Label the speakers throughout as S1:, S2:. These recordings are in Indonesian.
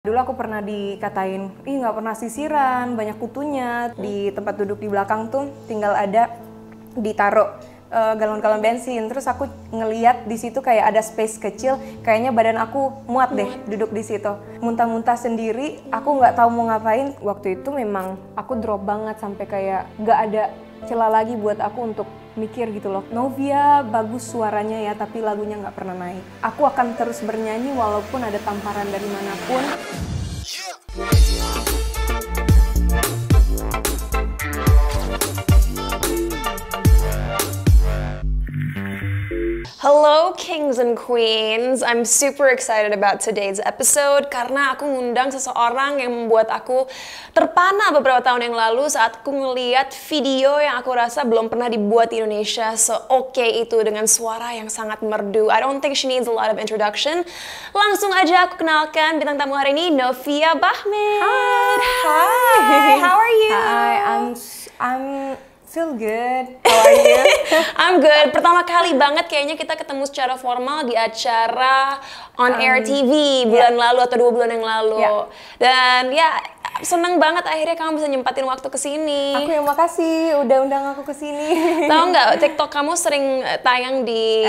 S1: Dulu aku pernah dikatain, ih nggak pernah sisiran, banyak kutunya. Di tempat duduk di belakang tuh tinggal ada ditaruh galon-galon bensin. Terus aku ngeliat di situ kayak ada space kecil, kayaknya badan aku muat deh duduk di situ. Muntah-muntah sendiri, aku nggak tahu mau ngapain. Waktu itu memang aku drop banget sampai kayak nggak ada celah lagi buat aku untuk mikir gitu loh. Novia bagus suaranya ya, tapi lagunya nggak pernah naik. Aku akan terus bernyanyi walaupun ada tamparan dari manapun.
S2: Hello kings and queens, I'm super excited about today's episode karena aku ngundang seseorang yang membuat aku terpana beberapa tahun yang lalu saat aku ngeliat video yang aku rasa belum pernah dibuat di Indonesia se-oke itu dengan suara yang sangat merdu. I don't think she needs a lot of introduction. Langsung aja aku kenalkan bintang tamu hari ini, Novia Bahmid. Hi, how are you?
S1: Hi, I'm feel good. How are you?
S2: I'm good. Pertama kali banget kayaknya kita ketemu secara formal di acara On Air TV bulan lalu atau 2 bulan yang lalu. Dan ya seneng banget akhirnya kamu bisa nyempatin waktu kesini.
S1: Aku yang makasih udah undang aku kesini.
S2: Tahu nggak TikTok kamu sering tayang di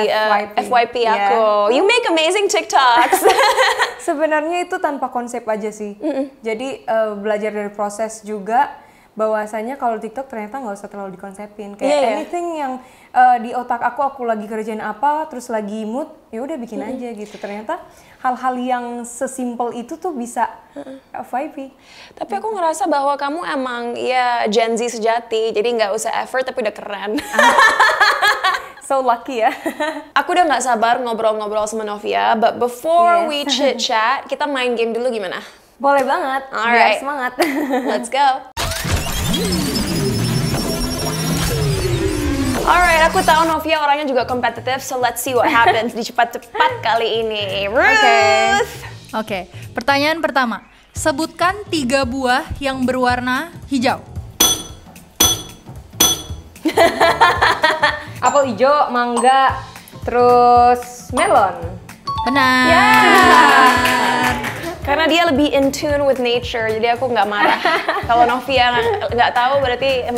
S2: FYP aku. You make amazing TikToks.
S1: Sebenarnya itu tanpa konsep aja sih. Jadi belajar dari proses juga. Bahwasanya kalau TikTok ternyata nggak usah terlalu dikonsepin. Kayak anything yang di otak aku lagi kerjain apa, terus lagi mood, ya udah bikin aja gitu. Ternyata hal-hal yang sesimpel itu tuh bisa FYP.
S2: Tapi aku ngerasa bahwa kamu emang ya Gen Z sejati, jadi nggak usah effort tapi udah keren.
S1: So lucky ya.
S2: Aku udah nggak sabar ngobrol-ngobrol sama Novia, but before we chit-chat, kita main game dulu gimana?
S1: Boleh banget, biar semangat.
S2: Let's go. Alright, aku tahu Novia orangnya juga kompetitif, so let's see what happens di cepat-cepat kali ini. Ruth!
S3: Oke, pertanyaan pertama. Sebutkan 3 buah yang berwarna hijau.
S1: Apel hijau, mangga, terus melon.
S3: Benar.
S2: Karena dia lebih in tune with nature, jadi aku nggak marah. Kalau Novia nggak tahu berarti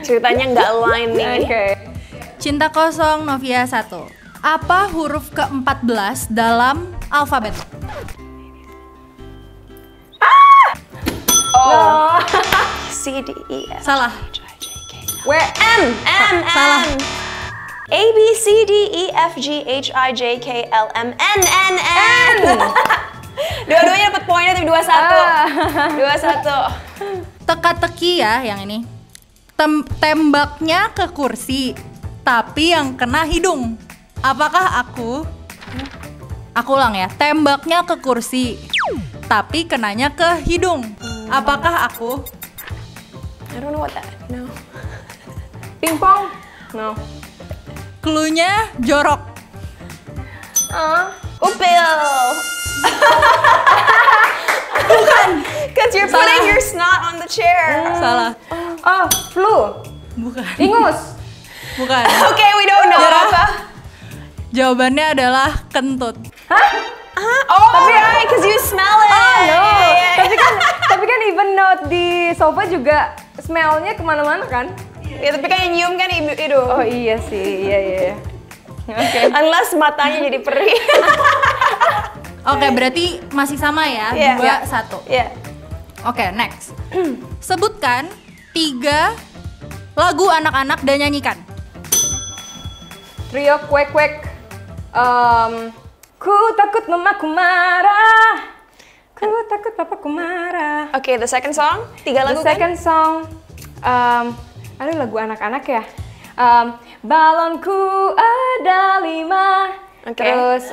S2: ceritanya nggak align nih.
S3: Cinta kosong Novia 1. Apa huruf ke-14 dalam alfabet?
S2: C, D, E, F,
S3: Salah.
S2: G, H, I, J, K, L, M.
S3: Salah.
S2: A, B, C, D, E, F, G, H, I, J, K, L, M, N. Dua-duanya dapat poinnya tapi 2-1.
S3: Teka-teki ya yang ini. Tembaknya ke kursi, tapi yang kena hidung. Apakah aku? Aku ulang ya. Tembaknya ke kursi, tapi kenanya ke hidung. Apakah aku?
S2: I don't know what that. No.
S1: Pingpong? No.
S3: Cluenya jorok.
S2: Upil.
S3: Bukan.
S2: Cause you're putting your snot on the chair.
S3: Salah.
S1: Oh, flu?
S3: Bukan.
S1: Ingus?
S3: Bukan.
S2: Okay, we don't know. Apa?
S3: Jawabannya adalah kentut.
S2: Oh, tapi right, cause you smell it.
S1: Oh, no.
S2: Yeah.
S1: Tapi kan even note di sofa juga smell-nya kemana-mana kan?
S2: Ya, tapi kan yang nyium kan hidung.
S1: Oh iya sih, iya. Oke.
S2: Unless matanya jadi perih.
S3: Oke, berarti masih sama ya, 2-1.
S2: Yeah.
S3: Oke, next. Sebutkan 3 lagu anak-anak dan nyanyikan.
S1: Trio kuek-kuek. Ku takut mamaku marah. Ku takut papaku marah.
S2: Okay, the second song. 3 lagu
S1: The second song. Aduh, lagu anak-anak ya. Balonku ada 5.
S2: Okay.
S1: Terus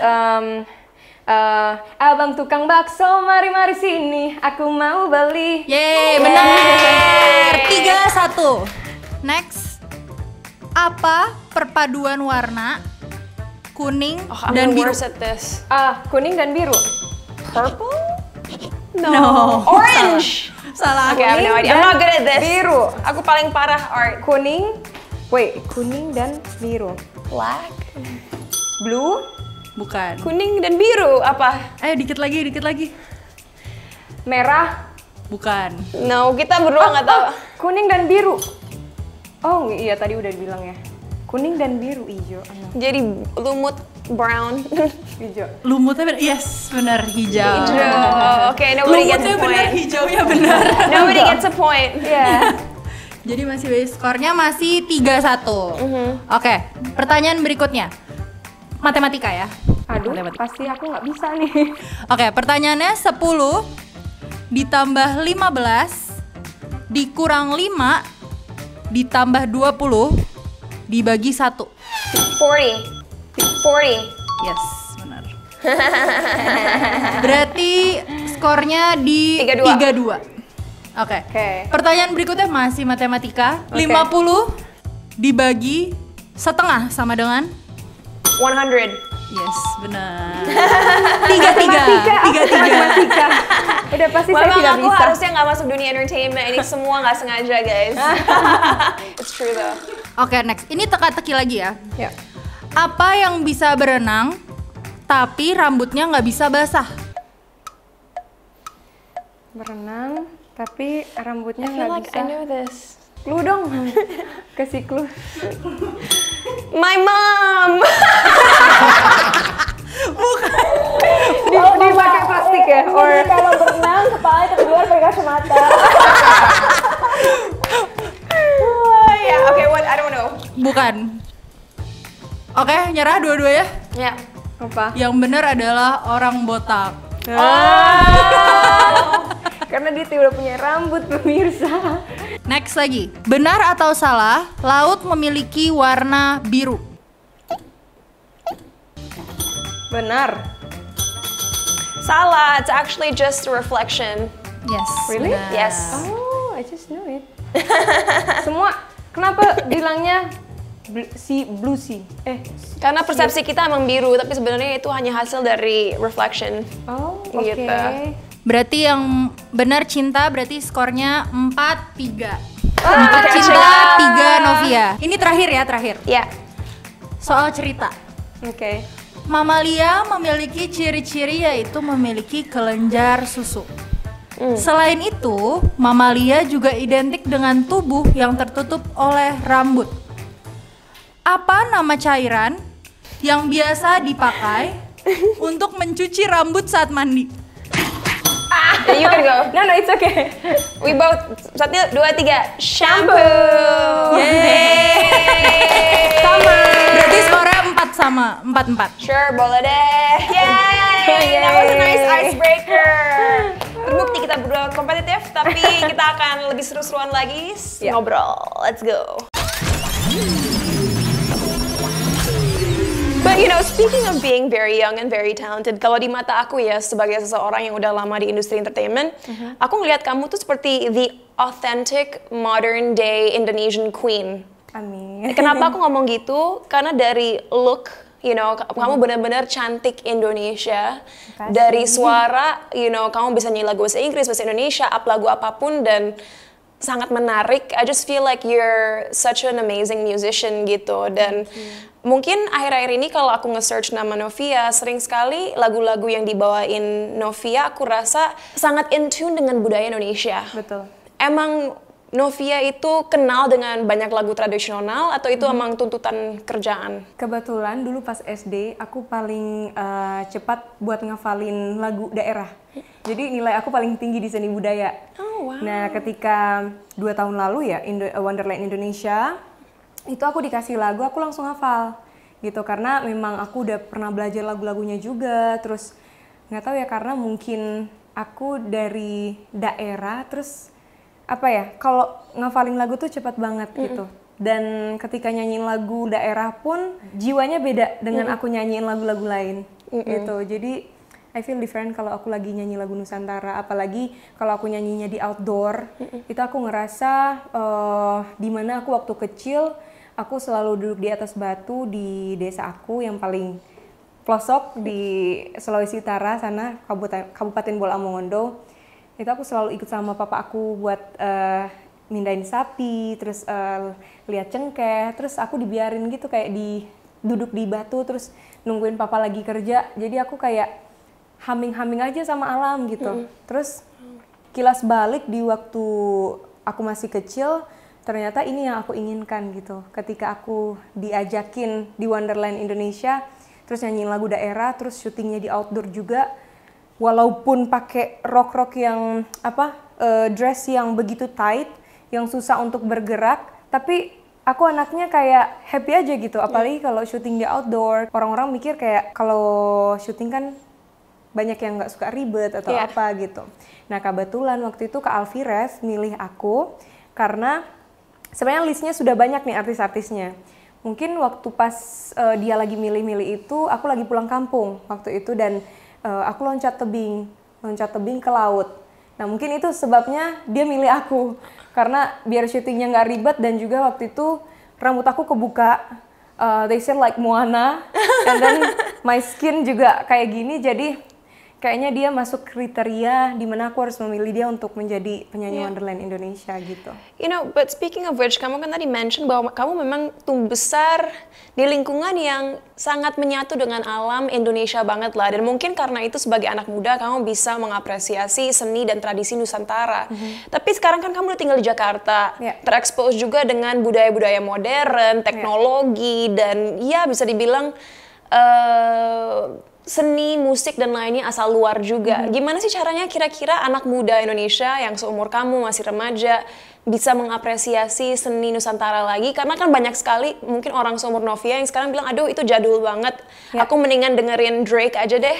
S1: abang tukang bakso, mari sini, aku mau beli.
S3: Yeay, benar. 3-1. Next. Apa perpaduan warna kuning dan biru?
S2: worse at this.
S1: Kuning dan biru.
S2: Purple?
S3: No.
S2: Orange.
S3: Salah.
S2: Okay, I have no idea. I'm not good at this.
S1: Biru.
S2: Aku paling parah art.
S1: Kuning. Wait, kuning dan biru.
S2: Black.
S1: Blue.
S3: Bukan.
S2: Kuning dan biru apa?
S3: Ayo dikit lagi.
S1: Merah,
S3: Bukan.
S2: No, kita berdua nggak tahu.
S1: kuning dan biru. Oh iya tadi udah dibilang ya. Kuning dan biru hijau.
S2: Jadi lumut brown.
S1: Hijau.
S3: Lumutnya bener, yes bener hijau.
S2: Oke, nobody gets
S3: Lumutnya
S2: a
S3: bener,
S2: point.
S3: hijaunya bener.
S2: Nobody gets a point.
S1: Iya.
S3: Jadi skornya masih 3-1. Oke, pertanyaan berikutnya. Matematika ya.
S1: Aduh,
S3: Matematika.
S1: pasti aku nggak bisa nih.
S3: Oke, pertanyaannya 10 ditambah 15 dikurang 5 ditambah 20 dibagi 1.
S2: 40.
S3: Yes, benar. Berarti skornya di
S2: 3-2.
S3: 3-2. Oke.
S1: Oke.
S3: Pertanyaan berikutnya masih matematika.
S1: Oke.
S3: 50 dibagi setengah sama dengan
S2: 100.
S3: yes, benar. 3-3.
S1: Matematika. Udah pasti saya
S2: Memang
S1: tidak
S2: aku
S1: bisa.
S2: harusnya nggak masuk dunia entertainment. Ini semua nggak sengaja, guys. It's true though.
S3: Oke, next. Ini teka-teki lagi ya.
S1: Ya.
S3: Apa yang bisa berenang tapi rambutnya nggak bisa basah?
S1: Berenang, tapi rambutnya
S2: I feel
S1: nggak
S2: like
S1: bisa.
S2: I know this.
S1: Clue dong. Kasih clue.
S2: My mom.
S1: Dipakai plastik ya? Or
S2: Kalau berenang, kepalanya keluar pakai kacamata. Ya, oke, what? I don't know.
S3: Bukan. Oke, nyerah dua-dua ya.
S2: Ya.
S1: apa?
S3: Yang benar adalah orang botak.
S1: Karena dia udah punya rambut pemirsa.
S3: Next lagi. Benar atau salah, laut memiliki warna biru?
S1: Benar.
S2: Salah, it's actually just a reflection.
S3: Yes.
S1: Really?
S3: benar.
S2: Yes.
S1: Oh, I just know it. Semua kenapa bilangnya blue sea?
S2: Karena persepsi kita emang biru, tapi sebenarnya itu hanya hasil dari reflection.
S1: Oh, oke.
S2: Gitu.
S3: Berarti yang benar cinta, berarti skornya 4-3.
S2: Oke,
S3: Cinta 3 Novia. Ini terakhir ya, terakhir.
S2: Ya.
S3: Soal cerita.
S1: Oke.
S3: Mamalia memiliki ciri-ciri yaitu memiliki kelenjar susu. Selain itu, mamalia juga identik dengan tubuh yang tertutup oleh rambut. Apa nama cairan yang biasa dipakai untuk mencuci rambut saat mandi?
S2: You can go.
S1: No, it's okay.
S2: We both. 1, 2, 3. Shampoo.
S3: Yeay.
S1: Sama.
S3: Berarti skornya 4 sama 4-4.
S2: Sure, boleh deh. Yay! That was a nice icebreaker. Terbukti kita berdua kompetitif, tapi kita akan lebih seru-seruan lagi ngobrol. Let's go. But you know, speaking of being very young and very talented, kalau di mata aku ya sebagai seseorang yang udah lama di industri entertainment, aku ngelihat kamu tuh seperti the authentic modern day Indonesian queen.
S1: Amin.
S2: Kenapa aku ngomong gitu? Karena dari look, you know, kamu benar-benar cantik Indonesia.
S1: Makasih.
S2: Dari suara, you know, kamu bisa nyanyi lagu bahasa Inggris, bahasa Indonesia, up lagu apapun dan sangat menarik. I just feel like you're such an amazing musician gitu. Dan mungkin akhir-akhir ini kalau aku nge-search nama Novia, sering sekali lagu-lagu yang dibawain Novia aku rasa sangat in tune dengan budaya Indonesia.
S1: Betul.
S2: Emang Novia itu kenal dengan banyak lagu tradisional atau itu emang tuntutan kerjaan?
S1: Kebetulan dulu pas SD aku paling cepat buat ngafalin lagu daerah. Jadi nilai aku paling tinggi di seni budaya.
S2: Oh, wow.
S1: Nah ketika 2 tahun lalu ya Wonderland Indonesia itu aku dikasih lagu aku langsung hafal gitu karena memang aku udah pernah belajar lagu-lagunya juga. Terus nggak tahu ya karena mungkin aku dari daerah terus apa ya kalau ngafalin lagu tuh cepat banget gitu. Dan ketika nyanyiin lagu daerah pun jiwanya beda dengan aku nyanyiin lagu-lagu lain gitu. Jadi I feel different kalau aku lagi nyanyi lagu Nusantara, apalagi kalau aku nyanyinya di outdoor. Itu aku ngerasa di mana aku waktu kecil aku selalu duduk di atas batu di desa aku yang paling pelosok di Sulawesi Utara sana, Kabupaten Bola Mongondo. Itu aku selalu ikut sama papa aku buat mindahin sapi, terus lihat cengkeh, terus aku dibiarin gitu kayak duduk di batu terus nungguin papa lagi kerja. Jadi aku kayak humming aja sama alam gitu. Terus kilas balik di waktu aku masih kecil, ternyata ini yang aku inginkan gitu. Ketika aku diajakin di Wonderland Indonesia, terus nyanyiin lagu daerah, terus syutingnya di outdoor juga, walaupun pakai rok yang dress yang begitu tight, yang susah untuk bergerak, tapi aku anaknya kayak happy aja gitu. Apalagi kalau syuting di outdoor, orang-orang mikir kayak kalau syuting kan banyak yang nggak suka ribet atau apa gitu. Nah kebetulan waktu itu Kak Alfirez milih aku karena sebenarnya listnya sudah banyak nih artis-artisnya. Mungkin waktu pas dia lagi milih-milih itu, aku lagi pulang kampung waktu itu dan aku loncat tebing ke laut. Nah mungkin itu sebabnya dia milih aku karena biar syutingnya nggak ribet dan juga waktu itu rambut aku kebuka. They said like Moana, and then my skin juga kayak gini, jadi kayaknya dia masuk kriteria di mana aku harus memilih dia untuk menjadi penyanyi Wonderland Indonesia gitu.
S2: You know, but speaking of which, kamu kan tadi mention bahwa kamu memang tumbuh besar di lingkungan yang sangat menyatu dengan alam Indonesia banget lah. Dan mungkin karena itu sebagai anak muda kamu bisa mengapresiasi seni dan tradisi Nusantara. Tapi sekarang kan kamu udah tinggal di Jakarta, terekspos juga dengan budaya-budaya modern, teknologi, dan ya bisa dibilang seni, musik, dan lainnya asal luar juga. Gimana sih caranya kira-kira anak muda Indonesia yang seumur kamu, masih remaja, bisa mengapresiasi seni Nusantara lagi? Karena kan banyak sekali mungkin orang seumur Novia yang sekarang bilang, aduh itu jadul banget, aku mendingan dengerin Drake aja deh.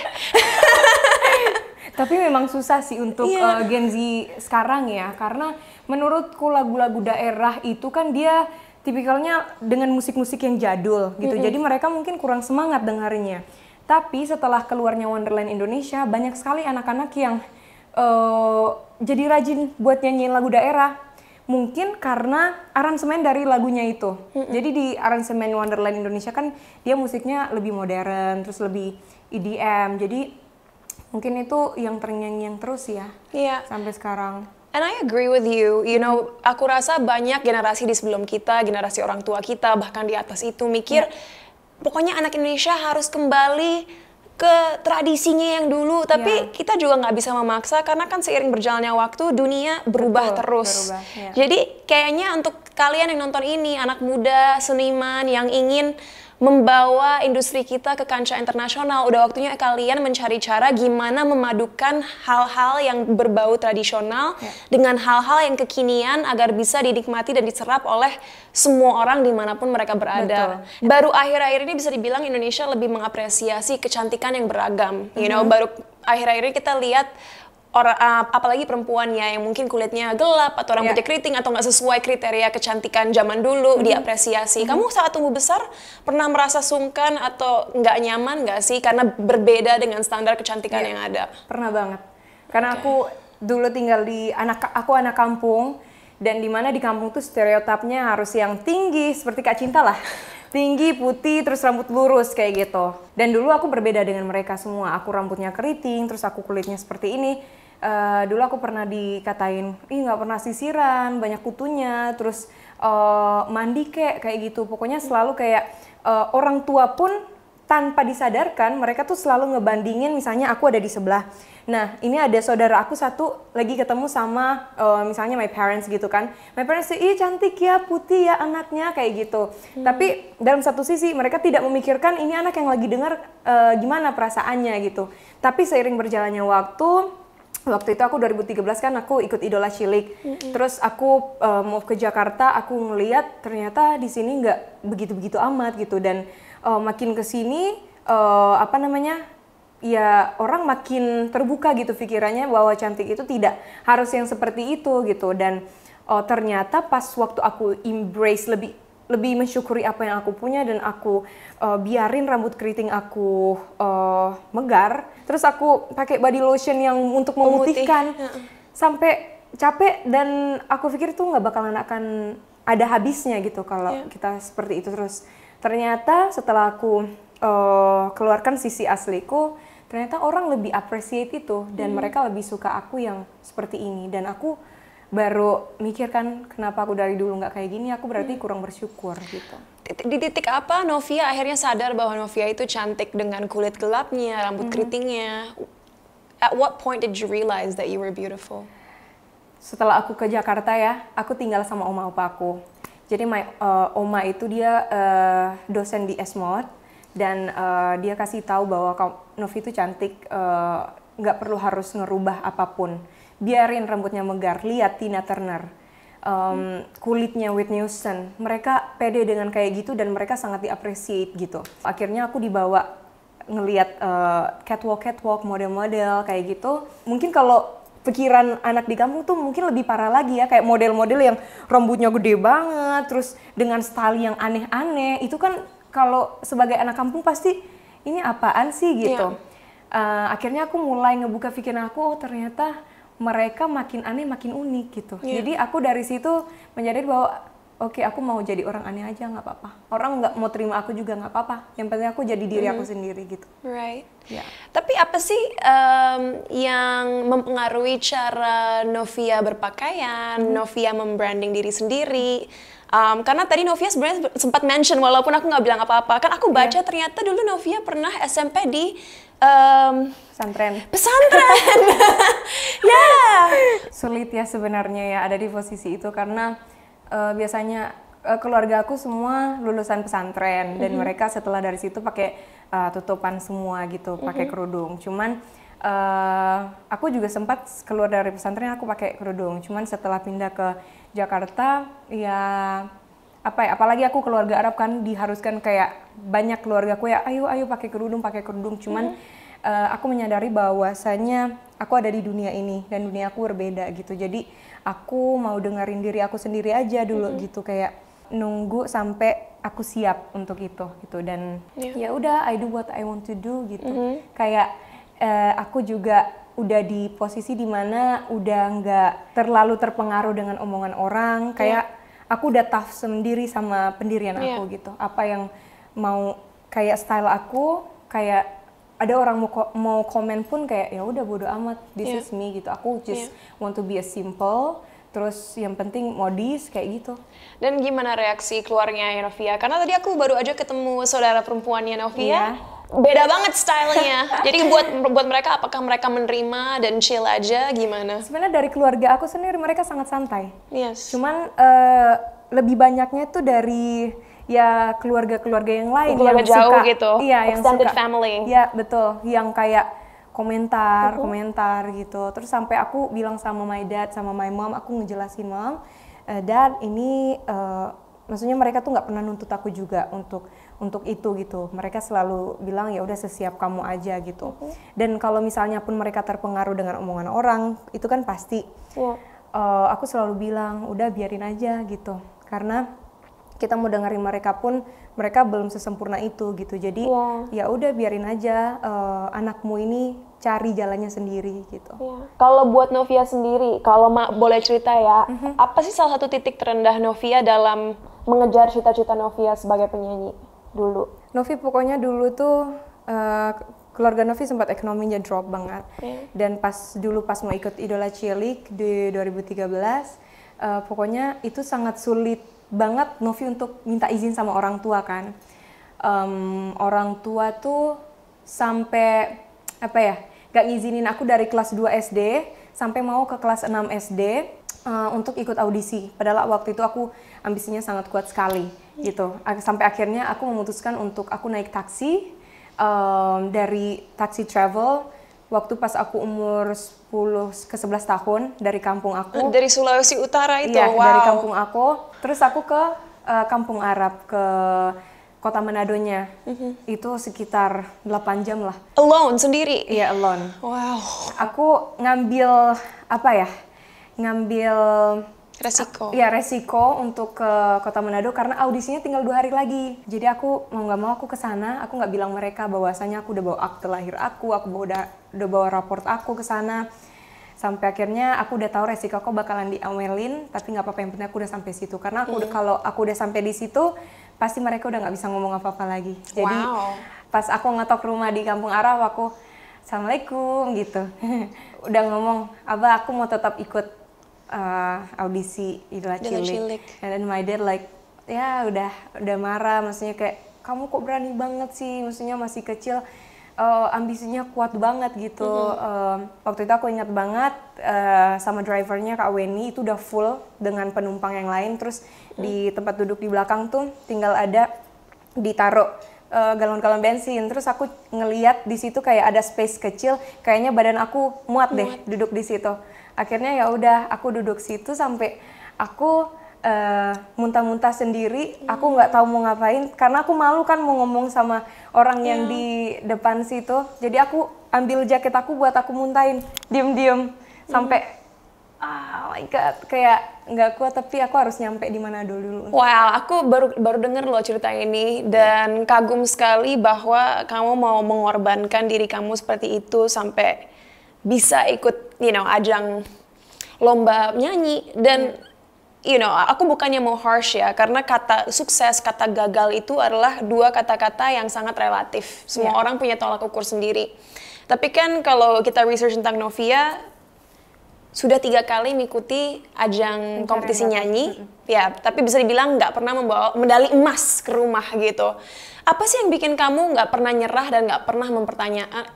S1: Tapi memang susah sih untuk Gen Z sekarang ya, karena menurutku lagu-lagu daerah itu kan dia tipikalnya dengan musik-musik yang jadul gitu, jadi mereka mungkin kurang semangat dengerinnya. Tapi setelah keluarnya Wonderland Indonesia, banyak sekali anak-anak yang jadi rajin buat nyanyiin lagu daerah. Mungkin karena aransemen dari lagunya itu. Jadi di aransemen Wonderland Indonesia kan dia musiknya lebih modern, terus lebih EDM. Jadi mungkin itu yang terngiang-ngiang terus ya sampai sekarang.
S2: And I agree with you. You know, aku rasa banyak generasi di sebelum kita, generasi orang tua kita, bahkan di atas itu mikir, pokoknya anak Indonesia harus kembali ke tradisinya yang dulu. Tapi kita juga nggak bisa memaksa karena kan seiring berjalannya waktu dunia berubah terus. Jadi kayaknya untuk kalian yang nonton ini, anak muda, seniman yang ingin membawa industri kita ke kancah internasional, udah waktunya kalian mencari cara gimana memadukan hal-hal yang berbau tradisional dengan hal-hal yang kekinian agar bisa dinikmati dan diserap oleh semua orang dimanapun mereka berada. Baru akhir-akhir ini bisa dibilang Indonesia lebih mengapresiasi kecantikan yang beragam. You know, baru akhir-akhir ini kita lihat orang, apalagi perempuannya yang mungkin kulitnya gelap atau rambutnya keriting atau nggak sesuai kriteria kecantikan zaman dulu diapresiasi. Kamu saat tumbuh besar pernah merasa sungkan atau nggak nyaman nggak sih karena berbeda dengan standar kecantikan yang ada?
S1: Pernah banget. Karena aku dulu tinggal di aku anak kampung, dan di mana di kampung tuh stereotipnya harus yang tinggi seperti Kak Cinta lah. Tinggi, putih, terus rambut lurus kayak gitu. Dan dulu aku berbeda dengan mereka semua. Aku rambutnya keriting, terus aku kulitnya seperti ini. Dulu aku pernah dikatain, ih nggak pernah sisiran, banyak kutunya, terus mandi kayak gitu. Pokoknya selalu kayak orang tua pun tanpa disadarkan mereka tuh selalu ngebandingin, misalnya aku ada di sebelah. Nah ini ada saudara aku satu lagi ketemu sama misalnya my parents gitu kan. My parents sih, ih cantik ya, putih ya anaknya kayak gitu. Tapi dalam satu sisi mereka tidak memikirkan ini anak yang lagi dengar gimana perasaannya gitu. Tapi seiring berjalannya waktu itu aku 2013 kan aku ikut Idola Cilik. Terus aku mau ke Jakarta, aku ngeliat ternyata di sini nggak begitu-begitu amat gitu. Dan makin ke sini ya orang makin terbuka gitu pikirannya bahwa cantik itu tidak harus yang seperti itu gitu. Dan ternyata pas waktu aku embrace lebih mensyukuri apa yang aku punya dan aku biarin rambut keriting aku megar, terus aku pakai body lotion yang untuk memutihkan sampai capek, dan aku pikir tuh nggak bakalan akan ada habisnya gitu kalau kita seperti itu terus. Ternyata setelah aku keluarkan sisi asliku, ternyata orang lebih appreciate itu dan mereka lebih suka aku yang seperti ini. Dan aku baru mikir kan kenapa aku dari dulu nggak kayak gini, aku berarti kurang bersyukur gitu.
S2: di titik apa Novia akhirnya sadar bahwa Novia itu cantik dengan kulit gelapnya, rambut keritingnya? At what point did you realize that you were beautiful?
S1: Setelah aku ke Jakarta ya, aku tinggal sama oma opa aku. Jadi oma itu dia dosen di Esmod dan dia kasih tahu bahwa Novi itu cantik, nggak perlu harus ngerubah apapun. Biarin rambutnya megar, lihat Tina Turner, kulitnya Whitney Houston. Mereka pede dengan kayak gitu dan mereka sangat di-appreciate gitu. Akhirnya aku dibawa ngelihat catwalk, model-model kayak gitu. Mungkin kalau pikiran anak di kampung tuh mungkin lebih parah lagi ya, kayak model-model yang rambutnya gede banget, terus dengan style yang aneh-aneh. Itu kan kalau sebagai anak kampung pasti ini apaan sih gitu. Akhirnya aku mulai ngebuka pikiran aku, oh ternyata mereka makin aneh makin unik gitu. Jadi aku dari situ menyadari bahwa oke, aku mau jadi orang aneh aja nggak apa-apa. Orang nggak mau terima aku juga nggak apa-apa. Yang penting aku jadi diri aku sendiri gitu.
S2: Right.
S1: Yeah.
S2: Tapi apa sih yang mempengaruhi cara Novia berpakaian, Novia membranding diri sendiri? Karena tadi Novia sebenarnya sempat mention walaupun aku nggak bilang apa-apa. Kan aku baca ternyata dulu Novia pernah SMP di
S1: Pesantren.
S2: Ya.
S1: Sulit ya sebenarnya ya ada di posisi itu karena biasanya keluarga aku semua lulusan pesantren dan mereka setelah dari situ pakai tutupan semua gitu, pakai kerudung. Cuman aku juga sempat keluar dari pesantren aku pakai kerudung. Cuman setelah pindah ke Jakarta ya apa ya, apalagi aku keluarga Arab kan diharuskan kayak banyak keluargaku ya ayo pakai kerudung. Cuman aku menyadari bahwasanya aku ada di dunia ini dan dunia aku berbeda gitu. Jadi aku mau dengerin diri aku sendiri aja dulu gitu, kayak nunggu sampai aku siap untuk itu gitu. Dan ya udah, I do what I want to do gitu. Kayak aku juga udah di posisi dimana udah nggak terlalu terpengaruh dengan omongan orang. Kayak aku udah tough sendiri sama pendirian aku gitu. Apa yang mau kayak style aku, kayak ada orang mau komen pun kayak ya udah bodo amat, this is me gitu. Aku just want to be a simple, terus yang penting modis kayak gitu.
S2: Dan gimana reaksi keluarnya Novia? Karena tadi aku baru aja ketemu saudara perempuannya Novia. Beda banget stylenya. Jadi buat mereka, apakah mereka menerima dan chill aja gimana?
S1: Sebenarnya dari keluarga aku sendiri mereka sangat santai.
S2: Yes.
S1: Cuman lebih banyaknya tuh dari ya keluarga-keluarga yang lain
S2: keluarga
S1: yang
S2: jauh
S1: suka,
S2: gitu,
S1: yang
S2: extended
S1: suka,
S2: family.
S1: ya betul, yang kayak komentar gitu. Terus sampai aku bilang sama my dad, sama my mom, aku ngejelasin mom, dad ini maksudnya mereka tuh nggak pernah nuntut aku juga untuk itu gitu. Mereka selalu bilang ya udah sesiap kamu aja gitu. Dan kalau misalnya pun mereka terpengaruh dengan omongan orang, itu kan pasti. Aku selalu bilang udah biarin aja gitu, karena kita mau dengerin mereka pun mereka belum sesempurna itu gitu. Jadi ya udah biarin aja anakmu ini cari jalannya sendiri gitu.
S2: Kalau buat Novia sendiri, kalau boleh cerita ya, apa sih salah satu titik terendah Novia dalam mengejar cita-cita Novia sebagai penyanyi dulu?
S1: Novi pokoknya dulu tuh keluarga Novi sempat ekonominya drop banget. Dan pas mau ikut Idola Cilik di 2013, pokoknya itu sangat sulit banget Novi untuk minta izin sama orang tua kan. Orang tua tuh sampai apa ya, gak ngizinin aku dari kelas 2 SD sampai mau ke kelas 6 SD untuk ikut audisi. Padahal waktu itu aku ambisinya sangat kuat sekali gitu. Sampai akhirnya aku memutuskan untuk aku naik taksi dari taksi travel waktu pas aku umur 10 ke 11 tahun dari kampung aku.
S2: Dari Sulawesi Utara itu,
S1: iya, dari kampung aku. Terus aku ke kampung Arab, ke kota Manadonya. Itu sekitar 8 jam lah.
S2: Alone, sendiri?
S1: Iya, alone.
S2: Wow.
S1: Aku ngambil,
S2: Resiko.
S1: Iya, resiko untuk ke kota Manado karena audisinya tinggal 2 hari lagi. Jadi aku mau nggak mau aku ke sana. Aku nggak bilang mereka bahwasanya aku udah bawa akte lahir aku udah bawa raport aku ke sana. Sampai akhirnya aku udah tahu resiko aku bakalan diomelin, tapi nggak apa-apa, yang penting aku udah sampai situ. Karena aku kalau aku udah sampai di situ, pasti mereka udah nggak bisa ngomong apa-apa lagi. Jadi pas aku ngetok rumah di kampung Arab, aku Assalamualaikum gitu. Udah ngomong, Abah aku mau tetap ikut audisi Idola Cilik. And then my dad like, ya udah marah, maksudnya kayak kamu kok berani banget sih, maksudnya masih kecil, ambisinya kuat banget gitu. Waktu itu aku ingat banget sama drivernya Kak Weni itu udah full dengan penumpang yang lain, terus di tempat duduk di belakang tuh tinggal ada ditaruh galon-galon bensin, terus aku ngeliat di situ kayak ada space kecil, kayaknya badan aku muat deh duduk di situ. Akhirnya ya udah aku duduk situ sampai aku muntah-muntah sendiri, aku nggak tahu mau ngapain karena aku malu kan mau ngomong sama orang yang di depan situ. Jadi aku ambil jaket aku buat aku muntahin, diem-diem sampai oh my god, kayak nggak kuat, tapi aku harus nyampe di Manado dulu.
S2: Wow, aku baru dengar loh cerita ini dan kagum sekali bahwa kamu mau mengorbankan diri kamu seperti itu sampai bisa ikut, ajang lomba nyanyi. Dan, aku bukannya mau harsh ya, karena kata sukses, kata gagal itu adalah dua kata-kata yang sangat relatif. Semua orang punya tolak ukur sendiri. Tapi kan kalau kita research tentang Novia, sudah 3 kali mengikuti ajang kompetisi nyanyi, ya, tapi bisa dibilang nggak pernah membawa medali emas ke rumah gitu. Apa sih yang bikin kamu nggak pernah nyerah dan nggak pernah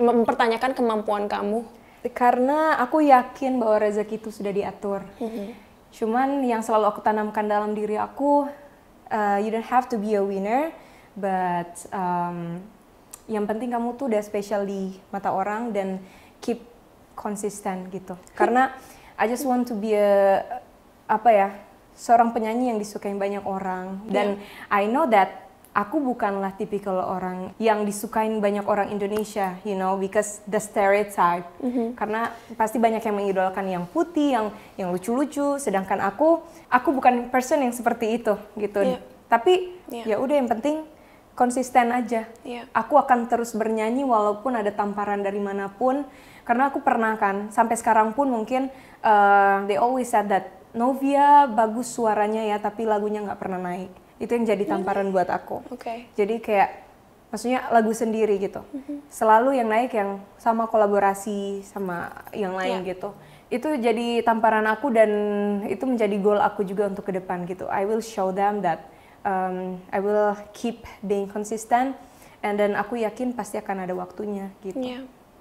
S2: mempertanyakan kemampuan kamu?
S1: Karena aku yakin bahwa rezeki itu sudah diatur. Cuman yang selalu aku tanamkan dalam diri aku, you don't have to be a winner, but yang penting kamu tuh udah spesial di mata orang dan keep konsisten gitu. Karena I just want to be seorang penyanyi yang disukai banyak orang. Dan I know that aku bukanlah tipikal orang yang disukain banyak orang Indonesia, because the stereotype. Karena pasti banyak yang mengidolakan yang putih, yang lucu-lucu, sedangkan aku bukan person yang seperti itu gitu. Tapi ya udah, yang penting konsisten aja. Aku akan terus bernyanyi walaupun ada tamparan dari manapun. Karena aku pernah kan, sampai sekarang pun mungkin they always said that Novia bagus suaranya ya, tapi lagunya nggak pernah naik. Itu yang jadi tamparan buat aku. Jadi kayak, maksudnya lagu sendiri gitu. Selalu yang naik yang sama kolaborasi sama yang lain gitu. Itu jadi tamparan aku dan itu menjadi goal aku juga untuk ke depan gitu. I will show them that I will keep being consistent, and then aku yakin pasti akan ada waktunya gitu.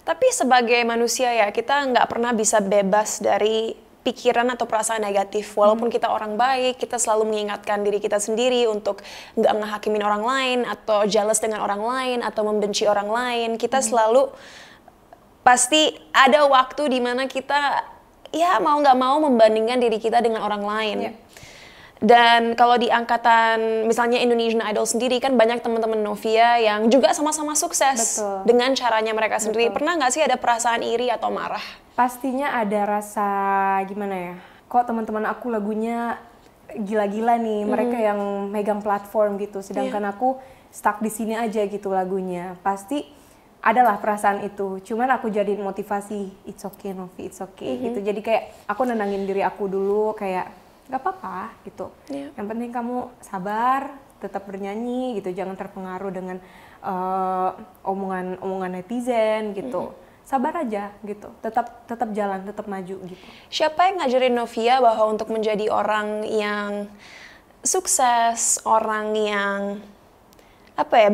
S2: Tapi sebagai manusia ya, kita nggak pernah bisa bebas dari pikiran atau perasaan negatif. Walaupun kita orang baik, kita selalu mengingatkan diri kita sendiri untuk nggak ngehakimin orang lain, atau jealous dengan orang lain, atau membenci orang lain. Kita selalu, pasti ada waktu di mana kita, ya mau nggak mau membandingkan diri kita dengan orang lain. Dan kalau di angkatan misalnya Indonesian Idol sendiri kan banyak teman-teman Novia yang juga sama-sama sukses dengan caranya mereka sendiri. Pernah nggak sih ada perasaan iri atau marah?
S1: Pastinya ada rasa gimana ya, kok teman-teman aku lagunya gila-gila nih, mereka yang megang platform gitu, sedangkan aku stuck di sini aja gitu lagunya. Pasti adalah perasaan itu, cuman aku jadiin motivasi, it's okay Novi, it's okay gitu. Jadi kayak aku nenangin diri aku dulu, kayak gak apa-apa gitu. Yang penting kamu sabar, tetap bernyanyi gitu, jangan terpengaruh dengan omongan netizen gitu. Sabar aja gitu, tetap jalan, tetap maju gitu.
S2: Siapa yang ngajarin Novia bahwa untuk menjadi orang yang sukses, orang yang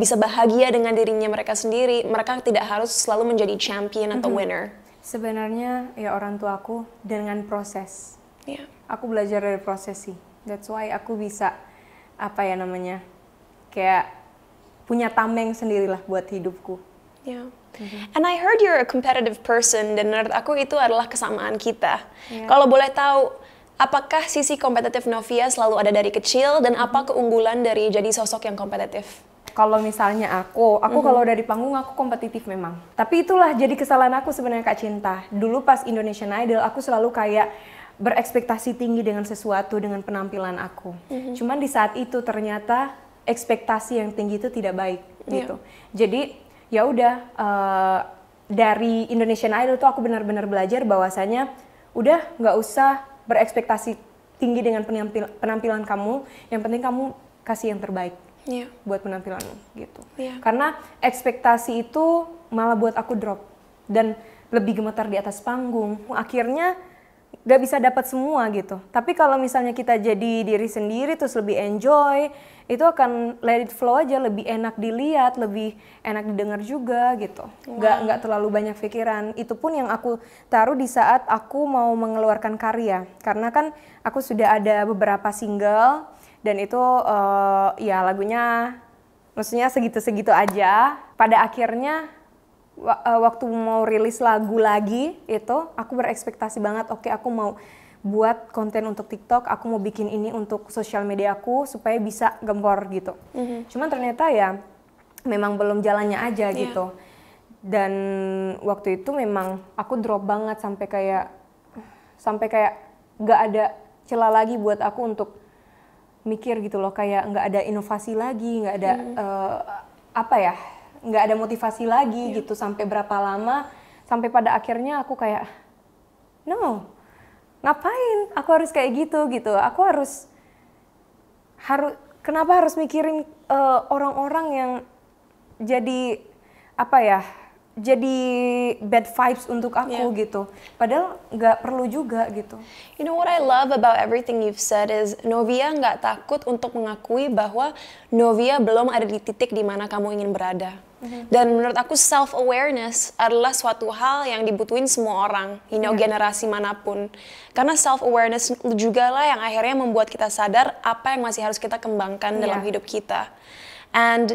S2: bisa bahagia dengan dirinya mereka sendiri, mereka tidak harus selalu menjadi champion atau winner?
S1: Sebenarnya ya orang tua aku dengan proses. Aku belajar dari proses sih. That's why aku bisa kayak punya tameng sendirilah buat hidupku.
S2: And I heard you're a competitive person, dan menurut aku itu adalah kesamaan kita. Kalau boleh tahu, apakah sisi kompetitif Novia selalu ada dari kecil, dan apa keunggulan dari jadi sosok yang kompetitif?
S1: Kalau misalnya aku kalau dari panggung aku kompetitif memang. Tapi itulah jadi kesalahan aku sebenarnya Kak Cinta. Dulu pas Indonesian Idol aku selalu kayak berekspektasi tinggi dengan sesuatu, dengan penampilan aku. Cuman di saat itu ternyata ekspektasi yang tinggi itu tidak baik gitu. Jadi ya udah dari Indonesian Idol tuh aku benar-benar belajar bahwasanya udah nggak usah berekspektasi tinggi dengan penampilan kamu. Yang penting kamu kasih yang terbaik. Buat penampilanmu gitu. Karena ekspektasi itu malah buat aku drop dan lebih gemetar di atas panggung. Akhirnya nggak bisa dapat semua gitu. Tapi kalau misalnya kita jadi diri sendiri terus lebih enjoy, itu akan let it flow aja, lebih enak dilihat, lebih enak didengar juga gitu. Nggak terlalu banyak pikiran. Itu pun yang aku taruh di saat aku mau mengeluarkan karya. Karena kan aku sudah ada beberapa single dan itu ya lagunya maksudnya segitu-segitu aja. Pada akhirnya waktu mau rilis lagu lagi itu aku berekspektasi banget, oke, aku mau buat konten untuk TikTok, aku mau bikin ini untuk sosial media aku supaya bisa gempor gitu. Cuman ternyata ya memang belum jalannya aja gitu. Dan waktu itu memang aku drop banget sampai kayak nggak ada celah lagi buat aku untuk mikir gitu loh, kayak nggak ada inovasi lagi, nggak ada nggak ada motivasi lagi gitu. Sampai berapa lama, sampai pada akhirnya aku kayak ngapain aku harus kayak gitu. Aku harus kenapa harus mikirin orang-orang yang jadi jadi bad vibes untuk aku gitu. Padahal nggak perlu juga gitu.
S2: You know what I love about everything you've said is Novia nggak takut untuk mengakui bahwa Novia belum ada di titik di mana kamu ingin berada. Dan menurut aku self-awareness adalah suatu hal yang dibutuhin semua orang, generasi manapun. Karena self-awareness juga lah yang akhirnya membuat kita sadar apa yang masih harus kita kembangkan dalam hidup kita. And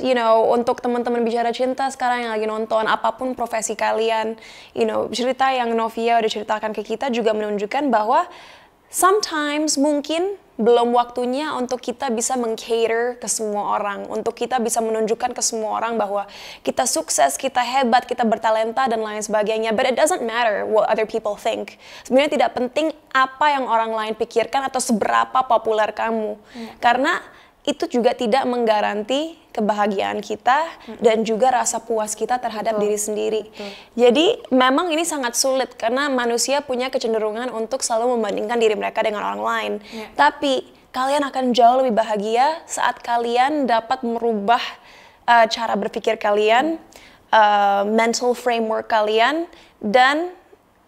S2: untuk teman-teman bicara cinta sekarang yang lagi nonton, apapun profesi kalian, cerita yang Novia udah ceritakan ke kita juga menunjukkan bahwa sometimes mungkin belum waktunya untuk kita bisa meng-cater ke semua orang, untuk kita bisa menunjukkan ke semua orang bahwa kita sukses, kita hebat, kita bertalenta dan lain sebagainya. But it doesn't matter what other people think. Sebenarnya tidak penting apa yang orang lain pikirkan atau seberapa populer kamu. Karena itu juga tidak menggaranti kebahagiaan kita dan juga rasa puas kita terhadap diri sendiri. Jadi memang ini sangat sulit karena manusia punya kecenderungan untuk selalu membandingkan diri mereka dengan orang lain. Tapi kalian akan jauh lebih bahagia saat kalian dapat merubah cara berpikir kalian, mental framework kalian, dan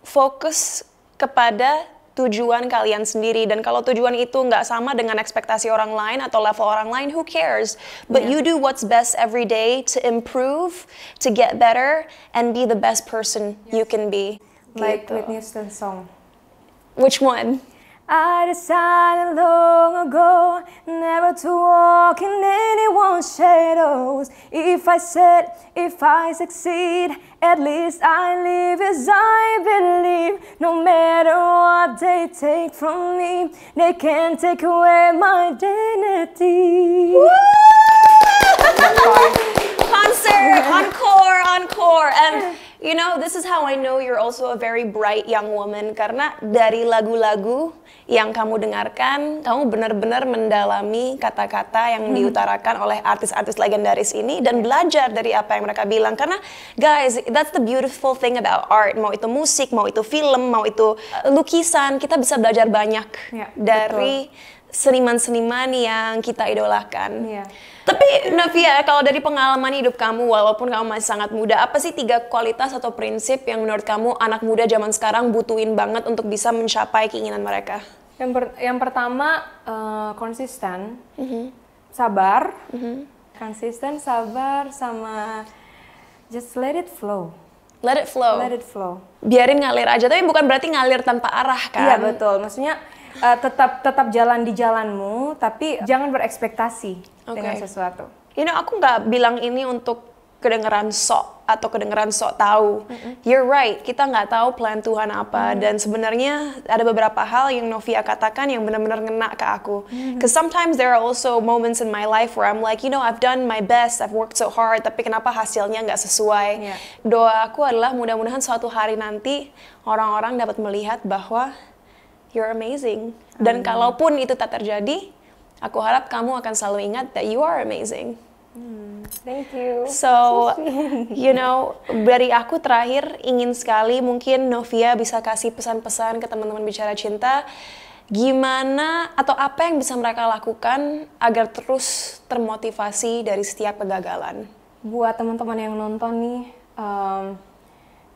S2: fokus kepada tujuan kalian sendiri. Dan kalau tujuan itu nggak sama dengan ekspektasi orang lain atau level orang lain, who cares? But you do what's best every day to improve, to get better, and be the best person you can be.
S1: Like Whitney Houston song.
S2: Which one?
S1: I decided long ago never to walk in anyone's shadows. If I succeed, at least I live as I believe. No matter what they take from me, they can't take away my dignity.
S2: Concert, encore. And this is how I know you're also a very bright young woman. Karena dari lagu-lagu yang kamu dengarkan, kamu benar-benar mendalami kata-kata yang diutarakan oleh artis-artis legendaris ini dan belajar dari apa yang mereka bilang. Karena guys, that's the beautiful thing about art. Mau itu musik, mau itu film, mau itu lukisan, kita bisa belajar banyak dari seniman-seniman yang kita idolakan. Tapi Novia, kalau dari pengalaman hidup kamu, walaupun kamu masih sangat muda, apa sih 3 kualitas atau prinsip yang menurut kamu anak muda zaman sekarang butuhin banget untuk bisa mencapai keinginan mereka?
S1: Yang pertama konsisten, sabar, konsisten, sabar, sama just let it flow.
S2: Let it flow.
S1: Let it flow.
S2: Biarin ngalir aja, tapi bukan berarti ngalir tanpa arah kan?
S1: Iya betul, maksudnya tetap jalan di jalanmu, tapi jangan berekspektasi dengan sesuatu.
S2: Aku nggak bilang ini untuk kedengeran sok atau kedengeran sok tahu. You're right, kita nggak tahu plan Tuhan apa. Dan sebenarnya ada beberapa hal yang Novia katakan yang benar-benar ngena ke aku. Because sometimes there are also moments in my life where I'm like, I've done my best, I've worked so hard, tapi kenapa hasilnya nggak sesuai. Doa aku adalah mudah-mudahan suatu hari nanti orang-orang dapat melihat bahwa you're amazing. Dan kalaupun itu tak terjadi, aku harap kamu akan selalu ingat that you are amazing.
S1: Thank you.
S2: So, dari aku terakhir ingin sekali mungkin Novia bisa kasih pesan-pesan ke teman-teman bicara cinta, gimana atau apa yang bisa mereka lakukan agar terus termotivasi dari setiap kegagalan.
S1: Buat teman-teman yang nonton nih,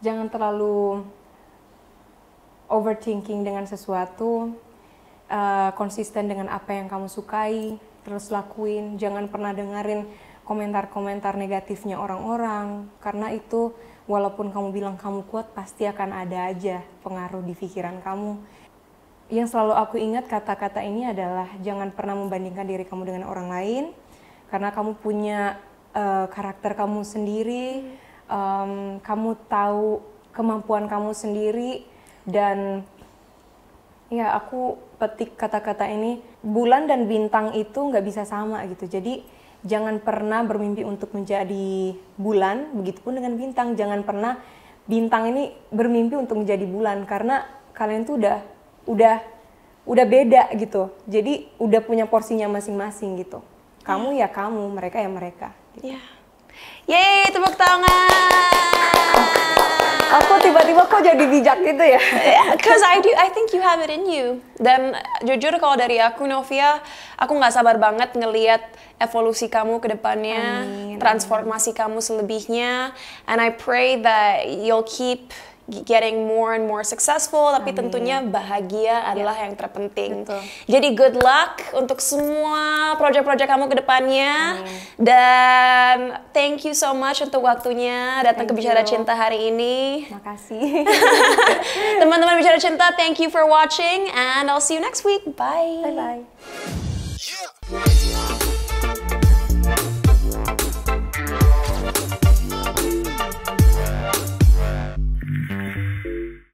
S1: jangan terlalu overthinking dengan sesuatu, konsisten dengan apa yang kamu sukai, terus lakuin. Jangan pernah dengerin komentar-komentar negatifnya orang-orang, karena itu walaupun kamu bilang kamu kuat, pasti akan ada aja pengaruh di pikiran kamu. Yang selalu aku ingat kata-kata ini adalah jangan pernah membandingkan diri kamu dengan orang lain, karena kamu punya karakter kamu sendiri, kamu tahu kemampuan kamu sendiri, dan ya aku petik kata-kata ini, bulan dan bintang itu nggak bisa sama gitu. Jadi jangan pernah bermimpi untuk menjadi bulan, begitupun dengan bintang. Jangan pernah bintang ini bermimpi untuk menjadi bulan, karena kalian tuh udah beda gitu. Jadi udah punya porsinya masing-masing gitu. Kamu ya kamu, mereka ya mereka. Gitu.
S2: Yeah. Yeay, tepuk tangan.
S1: Aku tiba-tiba kok jadi bijak gitu ya?
S2: Cause I think you have it in you. Dan jujur kalau dari aku, Novia, aku nggak sabar banget ngelihat evolusi kamu ke depannya, transformasi kamu selebihnya. And I pray that you'll keep getting more and more successful, tapi tentunya bahagia adalah yang terpenting.
S1: Betul.
S2: Jadi good luck untuk semua proyek-proyek kamu ke depannya. Dan thank you so much untuk waktunya datang ke Bicara Cinta hari ini.
S1: Makasih.
S2: Teman-teman Bicara Cinta, thank you for watching and I'll see you next week. Bye.
S1: Bye-bye.
S4: Yeah.